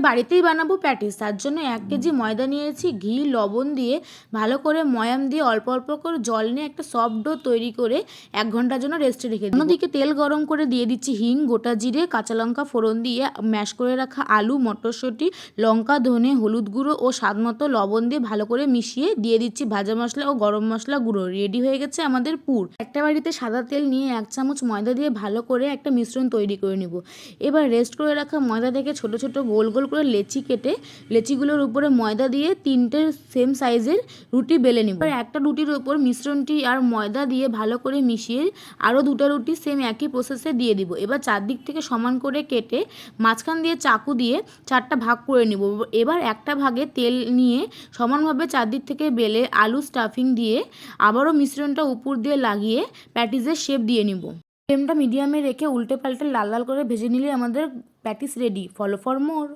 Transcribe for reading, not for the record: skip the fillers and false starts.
বাড়িতেই বানাবো প্যাটিস, তার জন্য 1 কেজি ময়দা নিয়েছি, ঘি লবণ দিয়ে ভালো করে ময়াম দিয়ে অল্প অল্প করে জল নিয়ে একটা সফট ডো তৈরি করে 1 ঘন্টার জন্য রেস্টে রেখে দিই। অন্যদিকে তেল গরম করে দিয়ে দিচ্ছি হিং, গোটা জিরে, কাঁচা লঙ্কা ফোড়ন দিয়ে ম্যাশ করে রাখা আলু, মটরশুঁটি, লঙ্কা, ধনে, হলুদ গুঁড়ো ও স্বাদ মতো লবণ দিয়ে ভালো করে মিশিয়ে দিয়ে দিচ্ছি ভাজা মশলা ও গরম মশলা গুঁড়ো। রেডি হয়ে গেছে আমাদের পুর। একটা বাড়িতে সাদা তেল নিয়ে 1 চামচ ময়দা দিয়ে ভালো করে একটা মিশ্রণ তৈরি করে নেব। এবার রেস্ট করে রাখা ময়দা থেকে ছোট ছোট গোল গোল করে লেচি কেটে লেচিগুলোর উপরে ময়দা দিয়ে 3টে সেম সাইজের রুটি বেলে নেব। এবার একটা রুটির উপর মিশ্রণটি আর ময়দা দিয়ে ভালো করে মিশিয়ে আরও 2টা রুটি সেম একই প্রসেসে দিয়ে দিব। এবার চারদিক থেকে সমান করে কেটে মাঝখান দিয়ে চাকু দিয়ে 4টা ভাগ করে নেব। এবার একটা ভাগে তেল নিয়ে সমানভাবে চারদিক থেকে বেলে আলু স্টাফিং দিয়ে আবারও মিশ্রণটা উপর দিয়ে লাগিয়ে প্যাটিসের শেপ দিয়ে নিব। ফ্লেমটা মিডিয়ামে রেখে উল্টে পাল্টে লাল লাল করে ভেজে নিলে আমাদের patties ready. Follow for more.